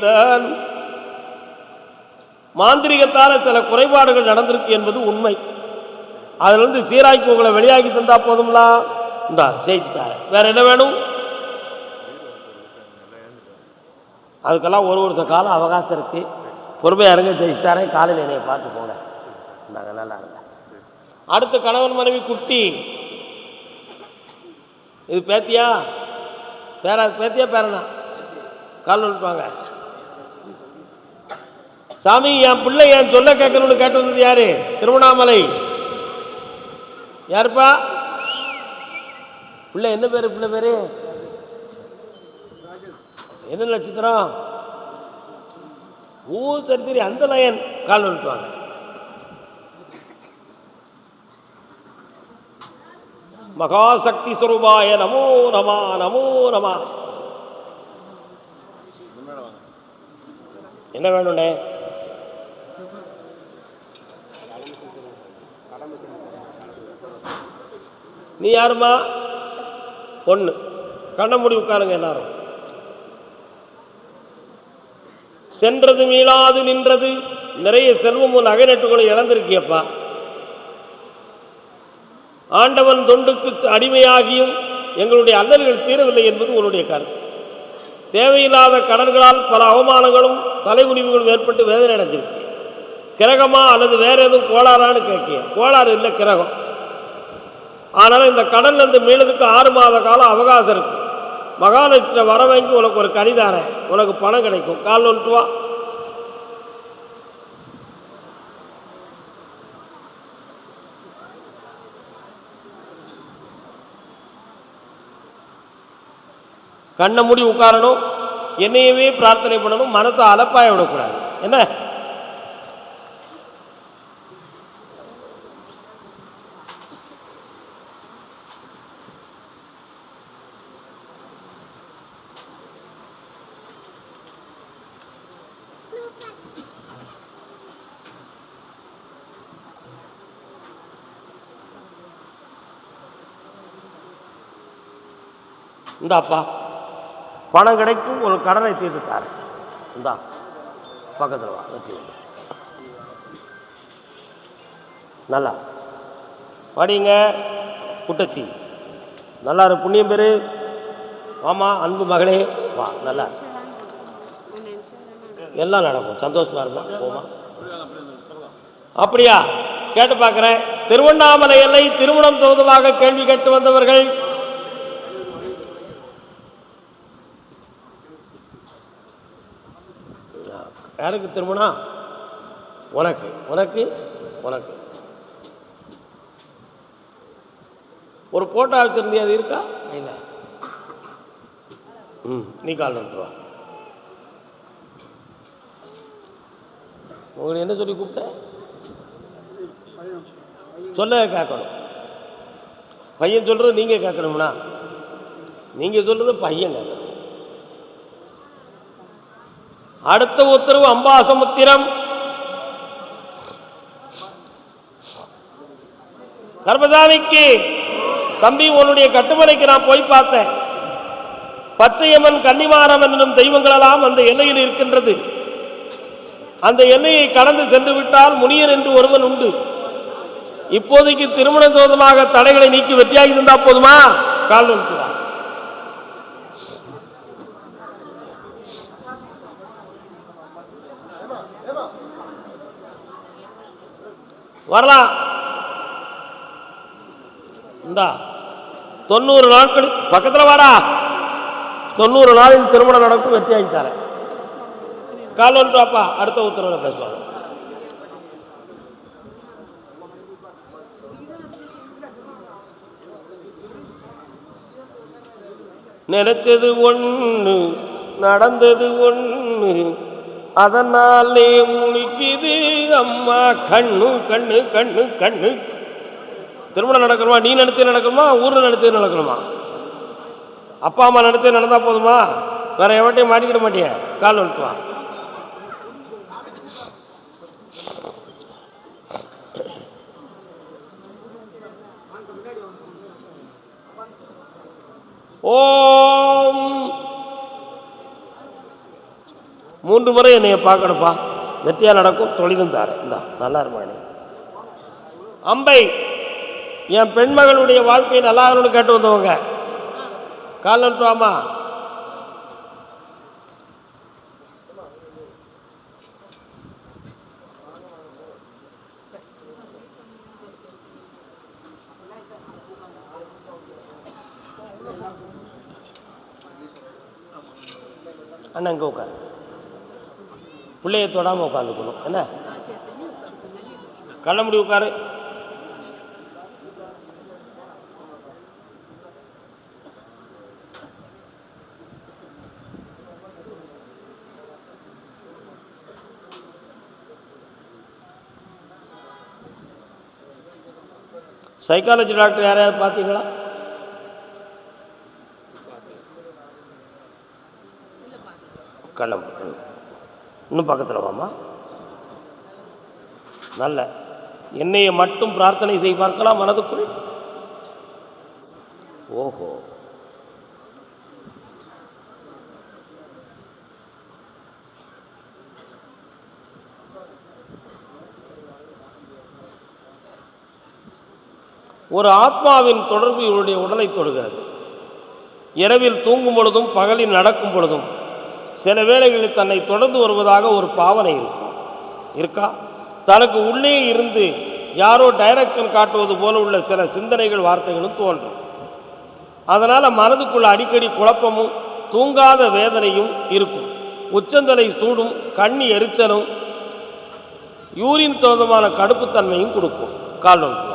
வேந்தன். மாந்திரிகத்தால் சில குறைபாடுகள் நடந்திருக்கு என்பது உண்மை. அதிலிருந்து சீராக்கி உங்களை வெளியாகி தந்தா போதும்லா, இந்தா ஜெயிச்சுட்டாரு. வேற என்ன வேணும்? அதுக்கெல்லாம் ஒரு வருஷ காலம் அவகாசம் இருக்கு. பொறுமையாக இருங்க, ஜெயிச்சுட்டாரே. காலையில் என்னைய பார்த்து போங்க. நாங்கள் நல்லா இருங்க. அடுத்த கணவன் மனைவி குட்டி. இது பேத்தியா பேரா? பேத்தியா பேரனா? கால் நினைப்பாங்க. சாமி, என் பிள்ளை என் சொல்ல கேட்கணும்னு கேட்டு வந்தது யாரு? திருவண்ணாமலை. யாருப்பா பிள்ளை? என்ன பேரு பிள்ளை பேரு? என்ன நட்சத்திரம்? சரி சரி, அந்த லயன். கால் நினைப்பாங்க. மகாசக்தி ஸ்வரூபாய நமோ நமா நமோ நமா. என்ன வேணும்னே? நீ யாருமா? பொண்ணு. கண்ண மூடி உட்காருங்க எல்லாரும். சென்றது மீளாது நின்றது. நிறைய செல்வமும் நகை நட்டுகளும் இழந்திருக்கியப்பா. ஆண்டவன் தொண்டுக்கு அடிமையாகியும் எங்களுடைய அல்லல்கள் தீரவில்லை என்பது உன்னுடைய கருத்து. தேவையில்லாத கடன்களால் பல அவமானங்களும் தலைகுனிவுகளும் ஏற்பட்டு வேதனை அடைஞ்சிருக்கு. கிரகமா அல்லது வேற எதுவும் கோளாறான்னு கேட்கிய? கோளாறு இல்லை, கிரகம். ஆனால் இந்த கடன்லேருந்து மீளதுக்கு 6 மாத காலம் அவகாசம் இருக்கு. மகாலட்சுமி வர வாங்கி உனக்கு ஒரு கனிதாரேன், உனக்கு பணம் கிடைக்கும். கால் ஒன்று வா. கண்ணை மூடி உட்காரணும். என்னையவே பிரார்த்தனை பண்ணணும். மனத்தை அலப்பாய விடக்கூடாது. என்ன? இந்தாப்பா பணம் கிடைக்கும். ஒரு கடனை தீர்த்துத்தாரு. இந்தா பக்கத்தில் வா. நல்லா படிங்க குட்டச்சி. நல்லா இரு. புண்ணியம் பேரு. ஆமாம் அன்பு மகளே வா. நல்லா எல்லாம் நடக்கும். சந்தோஷமா இருந்தா போமா. அப்படியா? கேட்டு பார்க்குறேன். திருவண்ணாமலை எல்லை திருமணம் தோதுவாக கேள்வி கேட்டு வந்தவர்கள் யாருக்கு திருமணம்? உனக்கு உனக்கு உனக்கு ஒரு போட்டோ வச்சிருந்தியா? அது இருக்கா? இல்லை. நீ கால் வந்துட்டு வா. உங்களுக்கு என்ன சொல்லி கூப்பிட்ட? சொல்ல கேட்கணும். பையன் சொல்றது நீங்க கேட்கணும்னா, நீங்க சொல்றது பையன் கேட்கணும். அடுத்த உத்தரவு அம்பாசமுத்திரம். கர்மசாமிக்கு தம்பி, உன்னுடைய கட்டுமலைக்கு நான் போய் பார்த்தேன். பச்சையம்மன் கன்னிமாரம் என்னும் தெய்வங்களெல்லாம் அந்த எல்லையில் இருக்கின்றது. அந்த எல்லையை கடந்து சென்று விட்டால் முனியன் என்று ஒருவன் உண்டு. இப்போதைக்கு திருமண தோதமாக தடைகளை நீக்கி வெற்றியாகி இருந்தா போதுமா? கால் வந்துட்டு வரலாம். இந்தா 90 நாட்கள் பக்கத்தில் வாடா. 90 நாளில் திருமணம் நடக்கும். வெற்றியாகி தரேன். கால் வந்துட்டாப்பா. அடுத்த உத்தரவில் பேசுவாங்க. நினைச்சது ஒன்று, நடந்தது ஒன்று, அதனாலே முழிக்குது அம்மா கண்ணு கண்ணு கண்ணு கண்ணு. திருமணம் நடக்கணுமா? நீ நினைச்சே நடக்கணுமா? ஊரில் நினைச்சே நடக்கணுமா? அப்பா அம்மா நினைச்சே நடந்தா போதுமா? வேற எவட்டையும் மாட்டிக்கிட மாட்டிய? கால் வந்துட்டு வா. ஓம் 3 முறை என்னைய பார்க்கணுப்பா, வெற்றியாக நடக்கும், தொழிலும் தாரேன். இந்தா நல்லா இருமானே. அம்பை என் பெண்மகளுடைய வாழ்க்கை நல்லா இருக்கணும்னு கேட்டு வந்தவங்க கால் நட்டுவாமா. அண்ணா இங்கே உட்காரு, பிள்ளைய தொடாமல் உட்காந்துக்கணும். என்ன கண்ண முடி உட்காரு. சைக்காலஜி டாக்டர் யாரையாவது பார்த்தீங்களா? கிளம்பு, இன்னும் பக்கத்தில் வாமா. நல்ல என்னைய மட்டும் பிரார்த்தனை செய்ய பார்க்கலாம் மனதுக்குள். ஓஹோ, ஒரு ஆத்மாவின் தொடர்பு இவருடைய உடலை தொடுகிறது. இரவில் தூங்கும் பொழுதும் பகலில் நடக்கும் பொழுதும் சில வேளைகளில் தன்னை தொடர்ந்து வருவதாக ஒரு பாவனை இருக்கா? தனக்கு உள்ளே இருந்து யாரோ டைரக்ஷன் காட்டுவது போல உள்ள சில சிந்தனைகள் வார்த்தைகளும் தோன்றும். அதனால் மனதுக்குள்ள அடிக்கடி குழப்பமும் தூங்காத வேதனையும் இருக்கும். உச்சந்தலை சூடும், கண்ணி எரிச்சலும், யூரின் தோதமான கடுப்புத்தன்மையும் கொடுக்கும். கால் நோக்குவோம்.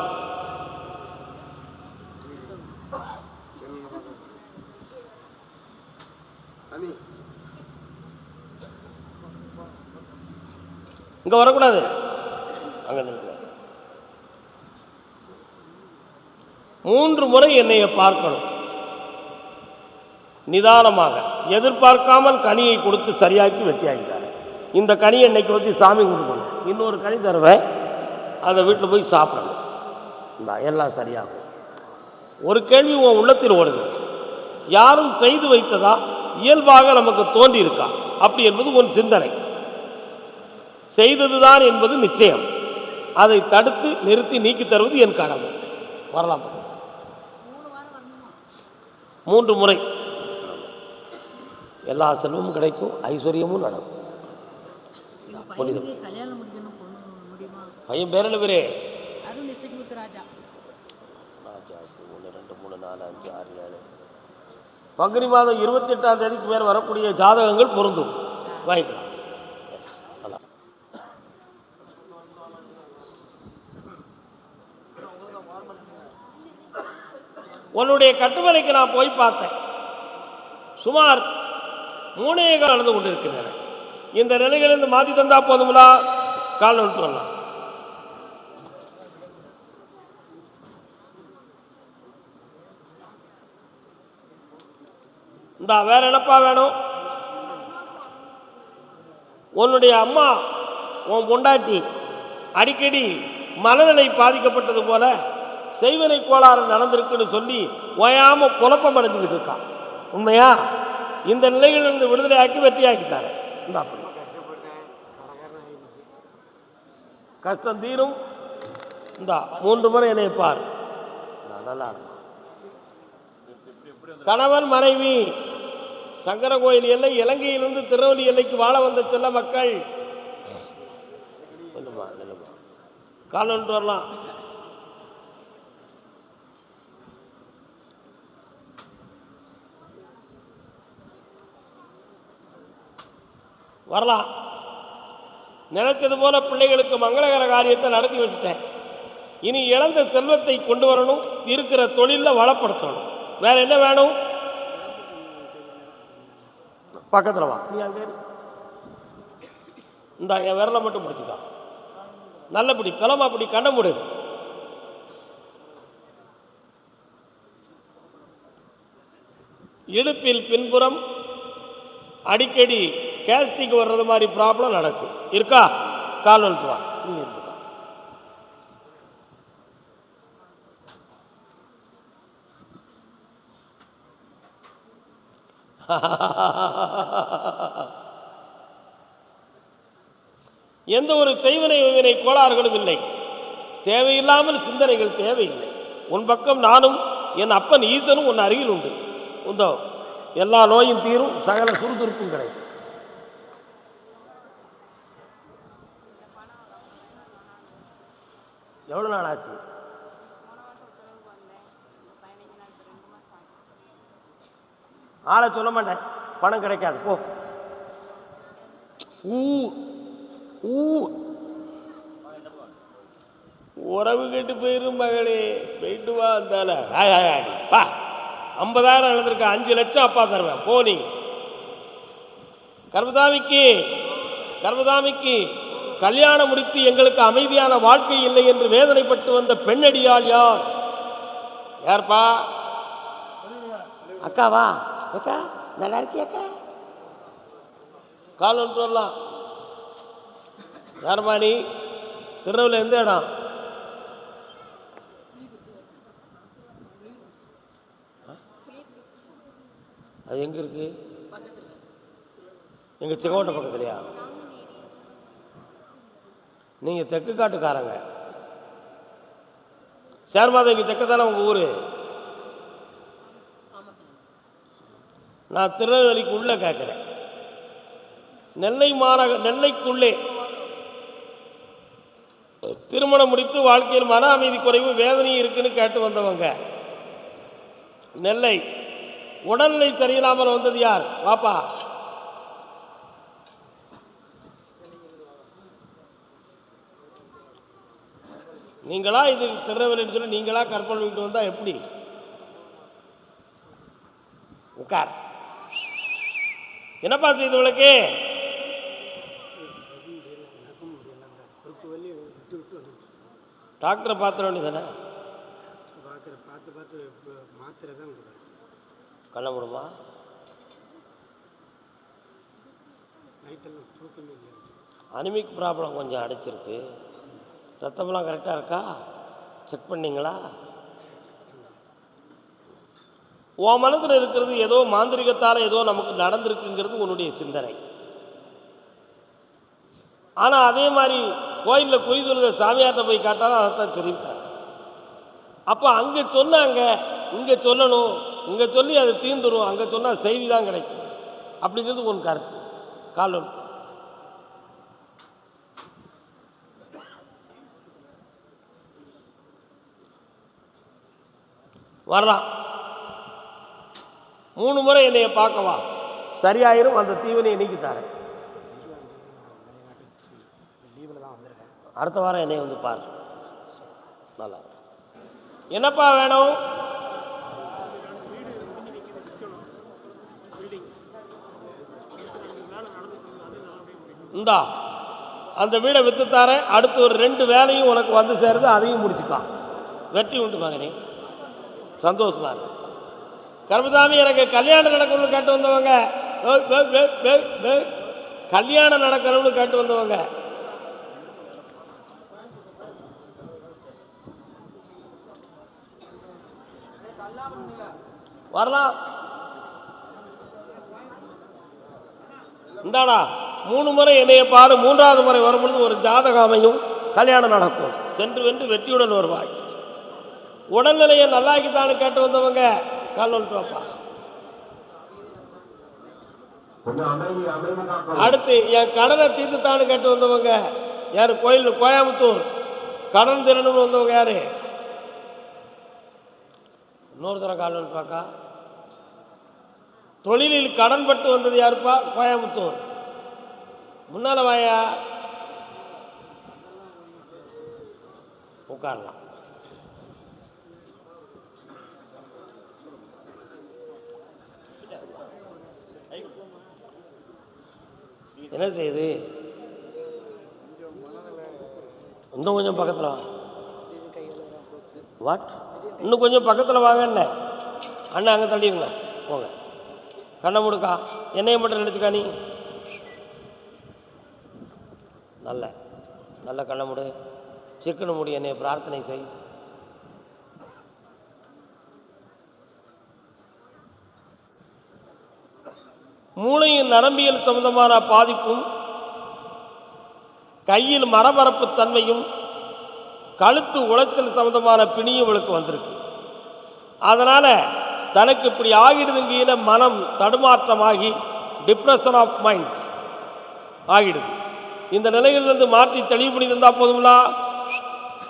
இங்கே வரக்கூடாது, அங்கே நில்லுங்க. 3 முறை என்னைய பார்க்கணும் நிதானமாக. எதிர்பார்க்காமல் கனியை கொடுத்து சரியாக்கி வெற்றியாகிட்டாரு. இந்த கனியை இன்னைக்கு வச்சு சாமி கொடுக்கணும். இன்னொரு கனி தருவேன், அதை வீட்டில் போய் சாப்பிடணும். இந்த எல்லாம் சரியாகும். ஒரு கேள்வி உன் உள்ளத்தில் ஓடுது, யாரும் செய்து வைத்ததா இயல்பாக நமக்கு தோன்றி இருக்கா அப்படி என்பது உன் சிந்தனை. செய்ததுதான் என்பது நிச்சயம். அதை தடுத்து நிறுத்தி நீக்கி தருவது என் கடமை. வரலாம் 3 முறை எல்லா செல்வமும் கிடைக்கும், ஐஸ்வர்யமும் நடக்கும். பையன் பேர் என்ன பேரு? ராஜா. 1 2 3 4 5 6 7 பங்குனி மாதம் 28ஆம் தேதிக்கு மேல் வரக்கூடிய ஜாதகங்கள் பொருந்தும். வாங்கிக்கலாம். உன்னுடைய கட்டுமனைக்கு நான் போய் பார்த்தேன். சுமார் 3 நடந்து கொண்டிருக்கின்றன. இந்த நிலைகளிலிருந்து மாற்றி தந்தா போதுங்களா? கால் நோட்டு வரலாம். இந்தா வேற என்னப்பா வேணும்? உன்னுடைய அம்மா, உன் பொண்டாட்டி அடிக்கடி மனநிலை பாதிக்கப்பட்டது போல செய்வனை கோளாறு நடந்திருக்குன்னு சொல்லி ஓயாம குழப்பம் அடைஞ்சுக்கிட்டு இருக்கான். உண்மையா? இந்த நிலைகளிலிருந்து விடுதலை ஆக்கி வெற்றியாக்கித்தார. கஷ்டம் தீரும். இந்தா 3 முறை என்னை பார். நல்லா இருக்கும். கணவன் மனைவி சங்கர கோயில் எல்லை, இலங்கையிலிருந்து திருவள்ளி எல்லைக்கு வாழ வந்த செல்ல மக்கள் கால் ஒன்று வரலாம். வரலாம். நினைச்சது போல பிள்ளைகளுக்கு மங்களகர காரியத்தை நடத்தி வச்சுட்டேன். இனி இழந்த செல்வத்தை கொண்டு வரணும், இருக்கிற தொழிலில் வளப்படுத்தணும். வேற என்ன வேணும்? பக்கத்தில் வா. நீ அங்கே இந்த என் விரலை மட்டும் பிடிச்சிக்கா. நல்லபடி கிளம்பா, அப்படி கண்ண முடு. இடுப்பில் பின்புறம் அடிக்கடி கேஸ்டிக் வர்றது மாதிரி ப்ராப்ளம் நடக்கும். இருக்கா? கால் வந்துட்டு வா. நீ இருக்கா? எந்த ஒரு செய்வினை கோளாறுகளும் இல்லை. தேவையில்லாமல் சிந்தனைகள் தேவையில்லை. உன் பக்கம் நானும் என் அப்பன் ஈசனும் உன் அருகில் உண்டு. உண்டோ எல்லா நோயும் தீரும், சகல சுறுசுறுப்பும் கிடைக்கும். எவ்வளோ நாள் ஆச்சு? ஆளை சொல்ல மாட்டேன், பணம் கிடைக்காது போ. உறவு கேட்டு போயிரும் மகளே, போயிட்டு வா. இருந்தால பா 50,000 எழுந்திருக்க, 5 லட்சம் அப்பா தருவேன் போ. நீ கர்மதாமிக்கு கல்யாணம் முடித்து எங்களுக்கு அமைதியான வாழ்க்கை இல்லை என்று வேதனைப்பட்டு வந்த பெண்ணடியாள் யார்? யார்ப்பா? அக்காவா? அக்கா நல்லா இருக்கியாக்கா? கால் ஒன்று வரலாம். யார்மா நீ? திருநெல்வேலி எந்த இடம்? அது எங்கே இருக்கு? எங்கள் செங்கோட்டை பக்கத்துலையா? நீங்கள் தெற்கு காட்டுக்காரங்க. சேர்மாதேவி தெற்கு தானே உங்கள் ஊர்? நான் திருநெல்வேலிக்கு உள்ளே கேட்குறேன். நெல்லைக்குள்ளே திருமணம் முடித்து வாழ்க்கையில் மன அமைதி குறைவு வேதனையும் இருக்குன்னு கேட்டு வந்தவங்க. நெல்லை. உடல்நிலை சரியில்லாமல் வந்தது யார்? வாப்பா. நீங்களா இது திருநெல்வேலின்னு சொல்லி நீங்களா கற்பனை பண்ணிட்டு வந்தா எப்படி? உட்கார். என்னப்பா செய்தவளுக்கு? டாக்டரை பார்த்துட வேண்டியதானே? கண்ண முடியுமா? அனிமிக் ப்ராப்ளம் கொஞ்சம் அடைச்சிருக்கு. ரத்தமெல்லாம் கரெக்டாக இருக்கா? செக் பண்ணிங்களா? உன் மனதில் இருக்கிறது ஏதோ மாந்திரிகத்தால் ஏதோ நமக்கு நடந்திருக்குங்கிறது உன்னுடைய சிந்தனை. ஆனால் அதே மாதிரி கோயிலில் குறி சொல்லுத சாமியார்கிட்ட போய் காட்டாலும் அதைத்தான் சொல்லியிருக்காங்க. அப்போ அங்கே சொன்னாங்க, இங்கே சொல்லணும், இங்கே சொல்லி அது தீர்ந்துடும், அங்கே சொன்னால் செய்தி தான் கிடைக்கும் அப்படிங்கிறது உன் கருத்து. காலம் வர்றான். 3 முறை என்னைய பார்க்கவா, சரியாயிரும். அந்த தீவனையை நீக்கி தரேன். அடுத்த வாரம் என்னை வந்து பாரு. நல்லா. என்னப்பா வேணும்? இந்தா அந்த வீடை விற்று தரேன். அடுத்து ஒரு 2 வேலையும் உனக்கு வந்து சேருது, அதையும் முடிச்சுக்கான். வெற்றி உண்டு மகனே, சந்தோஷமா இருக்கு. கர்மசாமி எனக்கு கல்யாணம் நடக்கணும்னு கேட்டு வந்தவங்க, கல்யாணம் நடக்கணும்னு கேட்டு வந்தவங்க வரலாம். இந்தாடா 3 முறை என்னைய பாரு. 3வது முறை வரும்பொழுது ஒரு ஜாதகாமையும் கல்யாணம் நடக்கும். சென்று வென்று வெற்றியுடன் வருவாய். உடல்நிலையை நல்லாக்கித்தானு கேட்டு வந்தவங்க கால் வந்துட்டு வாப்பா. அடுத்து என் கடனை தீர்த்துத்தானு கேட்டு வந்தவங்க யாரு? கோயம்புத்தூர் கடன் திறனும் வந்தவங்க யாரு? இன்னொரு தடவை கால் வந்துட்டு பாக்கா. தொழிலில் கடன் பட்டு வந்தது யாருப்பா? கோயம்புத்தூர். முன்னால வாயா, உட்காரலாம். என்ன செய்யுது? இன்னும் கொஞ்சம் பக்கத்தில் வாங்க. வாட்? இன்னும் கொஞ்சம் பக்கத்தில் வாங்க. என்ன அண்ணா அங்கே தள்ளிடுங்க, போங்க. கண்ணை முடுக்கா, என்னையை மட்டும் நினச்சிக்கா. நீ நல்ல நல்ல கண்ணை முடு, சிக்கன முடி, என்னை பிரார்த்தனை செய். மூளையின் நரம்பியல் சம்பந்தமான பாதிப்பும் கையில் மரபரப்பு தன்மையும் கழுத்து உளைச்சல் சம்பந்தமான பிணியும் இவளுக்கு வந்திருக்கு. அதனால் தனக்கு இப்படி ஆகிடுதுங்கிற மனம் தடுமாற்றமாகி டிப்ரெஷன் ஆஃப் மைண்ட் ஆகிடுது. இந்த நிலைகளிலிருந்து மாற்றி தெளிவு பண்ணி தந்தால் போதுங்களா?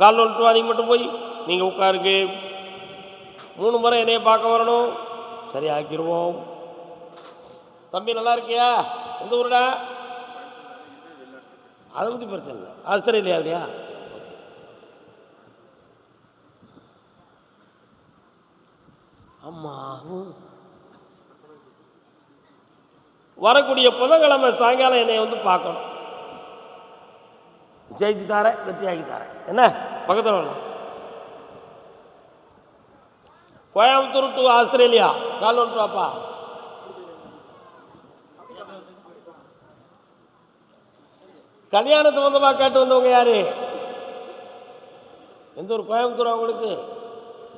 கால் வந்துட்டு நீங்கள் மட்டும் போய் நீங்கள் உட்காருங்க, 3 முறை என்னைய பார்க்க வரணும், சரி ஆக்கிடுவோம். தம்பி நல்லா இருக்கியா? எந்த ஊருடா? அதை பற்றி பிரச்சனை இல்லை, ஆஸ்திரேலியா இல்லையா? அம்மா வரக்கூடிய புதன்கிழமை சாயங்காலம் என்னை வந்து பார்க்கணும். ஜெயிச்சு தாரேன், வெற்றியாக்கி தாரேன். என்ன பக்கத்தில் வரலாம். கோயம்புத்தூர் டு ஆஸ்திரேலியா கால் வந்துட்டு வாப்பா. கல்யாண சம்பந்தமாக கேட்டு வந்தவங்க யாரு? எந்த ஒரு கோயம்புத்தூர்? அவங்களுக்கு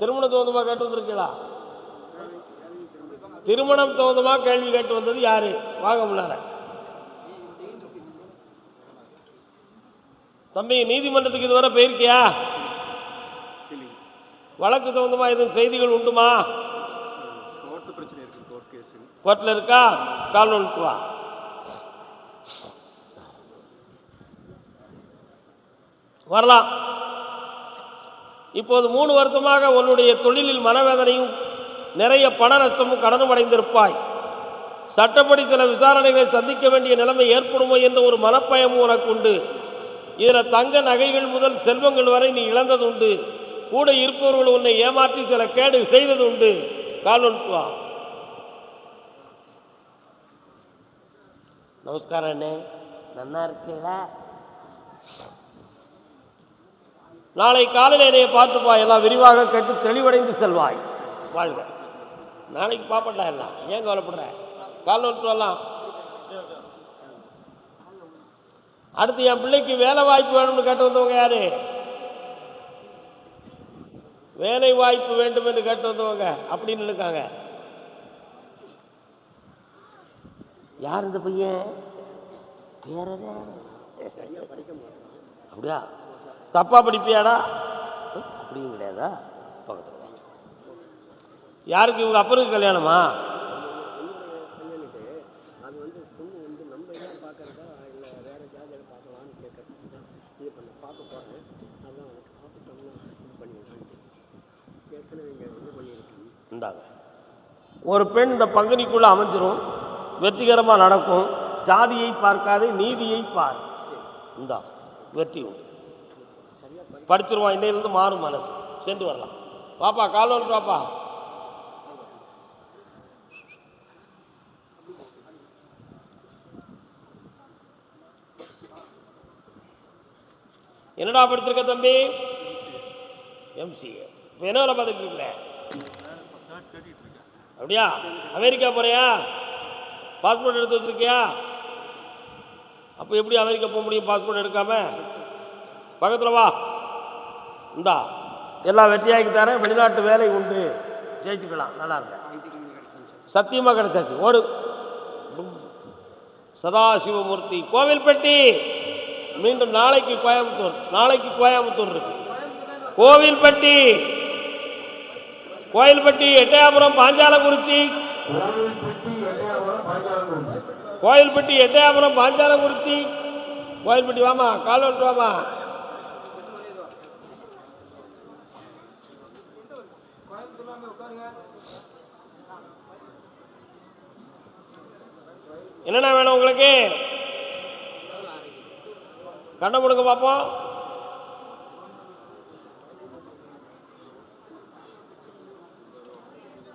திருமண சம்பந்தமாக கேட்டு வந்திருக்கீங்களா? திருமணம் சம்பந்தமாக கேள்வி கேட்டு வந்தது யாரு? வாங்க முன்னால. தம்பி நீதிமன்றத்துக்கு இதுவரை போயிருக்கியா? வழக்கு சம்பந்தமாக எதுவும் செய்திகள் உண்டுமா? கோர்ட்டில் இருக்கா? கால் வந்துட்டு வா. வரலாம். இப்போது 3 வருஷமாக உன்னுடைய தொழிலில் மனவேதனையும் நிறைய பண நஷ்டமும் கடனும் அடைந்திருப்பாய். சட்டப்படி சில விசாரணைகளை சந்திக்க வேண்டிய நிலைமை ஏற்படுமோ என்ற ஒரு மனப்பயமும் உனக்கு உண்டு. இதில் தங்க நகைகள் முதல் செல்வங்கள் வரை நீ இழந்தது உண்டு. கூட இருப்பவர்கள் உன்னை ஏமாற்றி சில கேடு செய்தது உண்டு. கால் வந்துட்டு வா. நமஸ்காரம் அண்ணே, நல்லா இருக்கீங்களா? நாளை காலையில் என்னைய பார்த்துப்பா, எல்லாம் விரிவாக கேட்டு தெளிவடைந்து செல்வாய். வாழ்க. நாளைக்கு பார்ப்பட்டா எல்லாம், ஏன் கவலைப்படுற? கால் வந்துட்டு வரலாம். அடுத்து என் பிள்ளைக்கு வேலை வாய்ப்பு வேணும்னு கேட்டு வந்தவங்க யாரு? வேலை வாய்ப்பு வேண்டும் என்று கேட்டு வந்தவங்க அப்படின்னு இருக்காங்க. யார் இந்த பையன்? அப்படியா? தப்பா படிப்பியாடா? அப்படியும் கிடையாதா? பக்கத்தில் யாருக்கு? இவங்க அப்பருக்கு கல்யாணமா? இந்தாங்க, ஒரு பெண் இந்த பங்குனிக்குள்ள அமைஞ்சிரும், வெற்றிகரமாக நடக்கும். ஜாதியை பார்க்காது, நீதியை பார். இந்தா வெற்றி உண்டு. படிச்சிருவான். இன்னையிலிருந்து மாறும் மனசு. சென்று வரலாம். வாப்பா, கால் வந்துட்டு வாப்பா. என்னடா படிச்சிருக்க தம்பி? MCA. இப்போ என்ன வேலை பார்த்துட்டு இருக்கிற? அப்படியா? அமெரிக்கா போறியா? பாஸ்போர்ட் எடுத்து வச்சிருக்கியா? அப்போ எப்படி அமெரிக்கா போக முடியும் பாஸ்போர்ட் எடுக்காம? பக்கத்தில் வா. இந்தா எல்லாம் வெற்றியாக்கி தரேன். வெளிநாட்டு வேலை உண்டு, ஜெயிச்சுக்கலாம். நல்லா இருக்க. சத்தியமாக கிடைச்சாச்சு. ஓடு. சதாசிவமூர்த்தி, கோவில்பட்டி. மீண்டும் நாளைக்கு கோயம்புத்தூர். நாளைக்கு கோயம்புத்தூர் இருக்கு. கோவில்பட்டி, கோயில்பட்டி, எட்டயபுரம், பாஞ்சாலங்குறிச்சி. கோயில்பட்டி, எட்டயபுரம், பாஞ்சாலங்குறிச்சி. கோயில்பட்டி வாமா, கால் வந்துட்டு வாமா. என்னென்ன வேணும் உங்களுக்கு? கண்ணை முடுங்க பார்ப்போம்.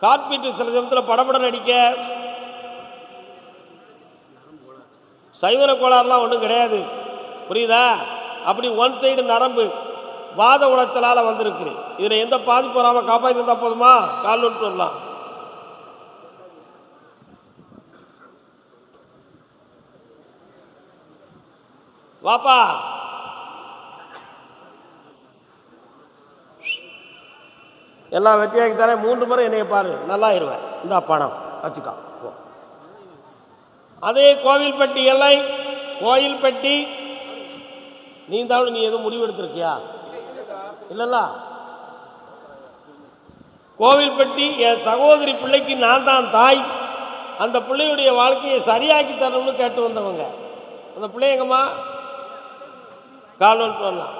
கார்பீட்டு சில சமயத்தில் படப்படம் நடிக்க. சைவன கோளாறுலாம் ஒன்றும் கிடையாது, புரியுதா? அப்படி ஒன் சைடு நரம்பு வாத உளைச்சலால் வந்திருக்கு. இதில் எந்த பாதிப்பு வராமல் காப்பாற்றி தந்தால் போதுமா? கால் விட்டு வரலாம். வாப்பா. எல்லாம் வெற்றியாக்கி தரேன். 3 முறை என்னைய பாரு, நல்லா இருவேன். இந்த பணம் வச்சுக்கா. அதே கோவில்பட்டி எல்லை, கோயில்பட்டி நீ தான் நீ எதுவும் முடிவெடுத்திருக்கியா? இல்லைல்ல. கோவில்பட்டி என் சகோதரி பிள்ளைக்கு நான் தான் தாய், அந்த பிள்ளையுடைய வாழ்க்கையை சரியாக்கி தரணும்னு கேட்டு வந்தவங்க. அந்த பிள்ளை எங்கம்மா? கால் வந்துட்டு வரலாம்.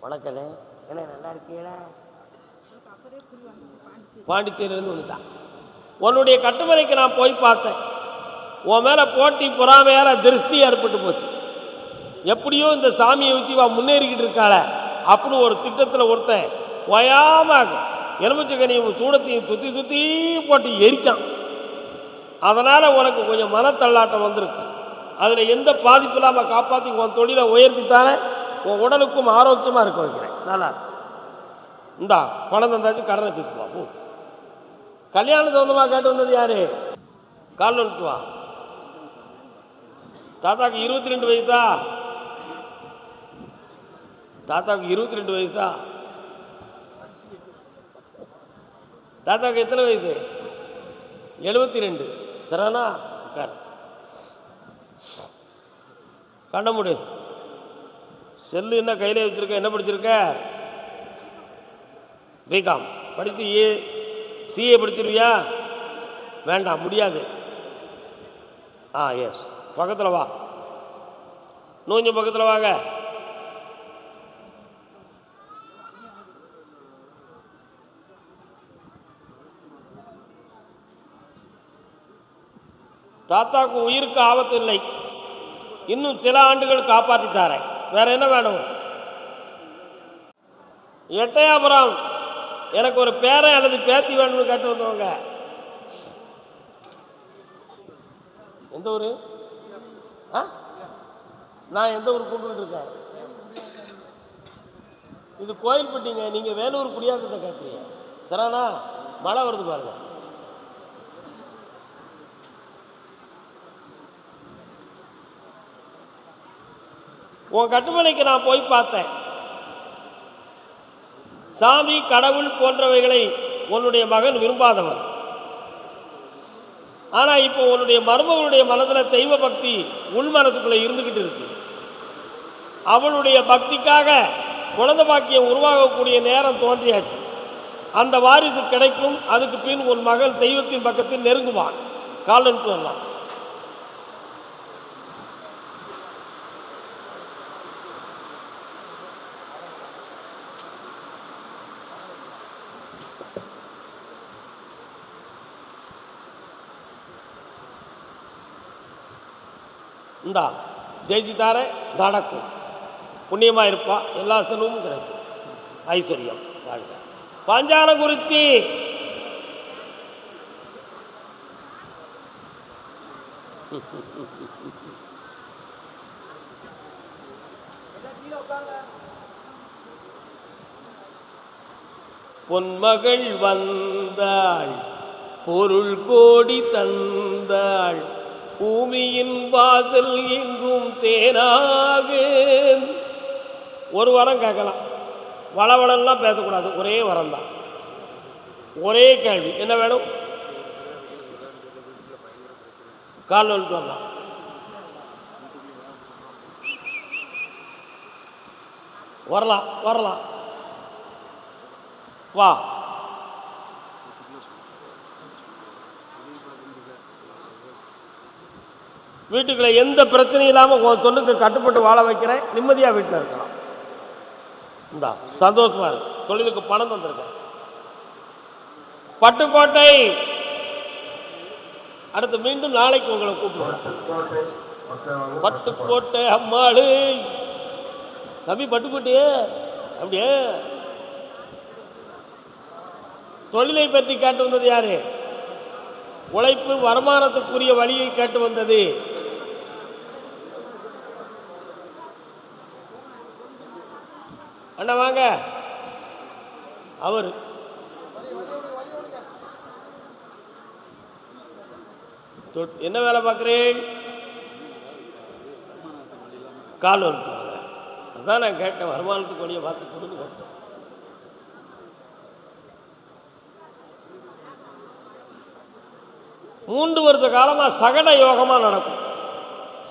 வணக்கண்ணே, என்ன நல்லா இருக்கீங்களா? பாண்டிச்சேரியிலேருந்து வந்துட்டான். உன்னுடைய கட்டுமனைக்கு நான் போய் பார்த்தேன். உன் மேலே போட்டி பொறாமையால் திருஷ்டி ஏற்பட்டு போச்சு. எப்படியோ இந்த சாமியை வச்சு வா முன்னேறிக்கிட்டு இருக்காள அப்படின்னு ஒரு திட்டத்தில் ஒருத்தன் ஓயாமல் எலுமிச்சக்கனியும் சூடத்தையும் சுற்றி சுற்றி போட்டு எரிக்கான். அதனால் உனக்கு கொஞ்சம் மனத்தள்ளாட்டம் வந்திருக்கு. அதில் எந்த பாதிப்பு இல்லாமல் காப்பாற்றி உன் தொழிலை உயர்த்தித்தானே உன் உடலுக்கும் ஆரோக்கியமாக இருக்க வைக்கிறேன். நல்லா இந்தா பணம் தந்தாச்சும் கடனை தீர்த்துவா. போ. கல்யாணம் சொந்தமாக கேட்டு வந்தது யாரு? கால் வந்துட்டு வா. தாத்தாக்கு 22 வயசா? தாத்தாவுக்கு 22 வயசா? தாத்தாவுக்கு எத்தனை வயசு? 72. சரிண்ணா? உட்கார். கண்ண முடி. செல்லு என்ன கையில் வச்சுருக்க? என்ன படிச்சிருக்க? பிகாம் படித்து சிஏ படிச்சிருவியா? வேண்டாம், முடியாது. எஸ். பக்கத்தில் வா. கொஞ்சம் பக்கத்தில் வாங்க. தாத்தாவுக்கு உயிருக்கு ஆபத்து இல்லை. இன்னும் சில ஆண்டுகள் காப்பாற்றித்தாரேன். வேற என்ன வேணும்? எட்டயாபுரம் எனக்கு ஒரு பேரன் அல்லது பேத்தி வேணும்னு கேட்டு வந்தவங்க. எந்த ஊர்? நான் எந்த ஊர் கூப்பிட்டு இருக்கேன்? இது கோயில்பட்டிங்க. நீங்க வேலூர் குடியாத்தத்தை கேட்குறீங்க. சரிண்ணா? மழை வருது பாருங்க. உன் கட்டுமனைக்கு நான் போய் பார்த்தேன். சாமி கடவுள் போன்றவைகளை உன்னுடைய மகன் விரும்பாதவன். ஆனால் இப்போ உன்னுடைய மருமகளுடைய மனதில் தெய்வ பக்தி உள்மனத்துக்குள்ளே இருந்துக்கிட்டு இருக்கு. அவளுடைய பக்திக்காக குழந்தை பாக்கியம் உருவாகக்கூடிய நேரம் தோன்றியாச்சு. அந்த வாரிசு கிடைக்கும். அதுக்கு பின் உன் மகன் தெய்வத்தின் பக்கத்தில் நெருங்குவான். காலன்ட்டு வரலாம். இந்தா ஜெயிச்சுத்தார நடக்கும். புண்ணியமாக இருப்பா. எல்லா செலவும் கிடைக்கும். ஐஸ்வர்யம் வாழ்க. பஞ்சாலங்குறிச்சி பொன்மகள் வந்தாள், பொருள் கோடி தந்தாள், பூமியின் வாசல் எங்கும் தேனாக. ஒரு வரம் கேட்கலாம். வளவளம்லாம் பேசக்கூடாது. ஒரே வரம் தான். ஒரே கேள்வி. என்ன வேணும்? கால் வந்துட்டு வரலாம். வரலாம் வரலாம். வா. வீட்டுக்குள்ள எந்த பிரச்சனையும் இல்லாமல் உன் சொல்லுக்கு கட்டுப்பட்டு வாழ வைக்கிறேன். நிம்மதியாக வீட்டில் இருக்கலாம். இந்தா சந்தோஷமா இருக்கு. தொழிலுக்கு பணம் தந்திருக்கேன். பட்டுக்கோட்டை. அடுத்து மீண்டும் நாளைக்கு உங்களை கூப்பிடுவேன். பட்டுக்கோட்டை அம்மாளு. தம்பி பட்டுக்கோட்டையே அப்படியே. தொழிலை பற்றி கேட்டு வந்தது யாரு? உழைப்பு வருமானத்துக்குரிய வழியை கேட்டு வந்தது. அண்ணா வாங்க. அவர் என்ன வேலை பார்க்குறேன்? கால் வந்துட்டாங்க. அதான் நான் கேட்டேன். வருமானத்துக்கு வழியை பார்த்து கொடுத்து கேட்டேன். 3 வருஷ காலமாக சகட யோகமாக நடக்கும்.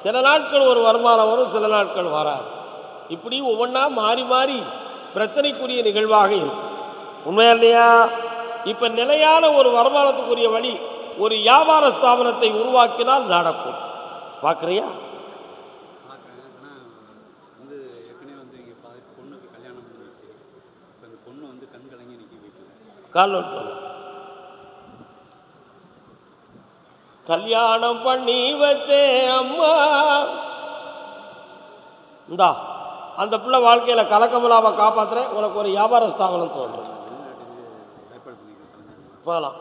சில நாட்கள் ஒரு வருமானம் வரும், சில நாட்கள் வராது. இப்படி ஒவ்வொன்றா மாறி மாறி பிரச்சனைக்குரிய நிகழ்வாக இருக்கும். உண்மையா இல்லையா? இப்போ நிலையான ஒரு வருமானத்துக்குரிய வழி ஒரு வியாபார ஸ்தாபனத்தை உருவாக்கினால் நடக்கும். பார்க்குறியா? கல்யாணம் பண்ணி வச்சே அம்மா, இந்தா அந்த பிள்ளை வாழ்க்கையில் கலக்கமில்லாம காப்பாற்றுறேன், உனக்கு ஒரு வியாபார ஸ்தாபனம் தோன்றும். போகலாம்.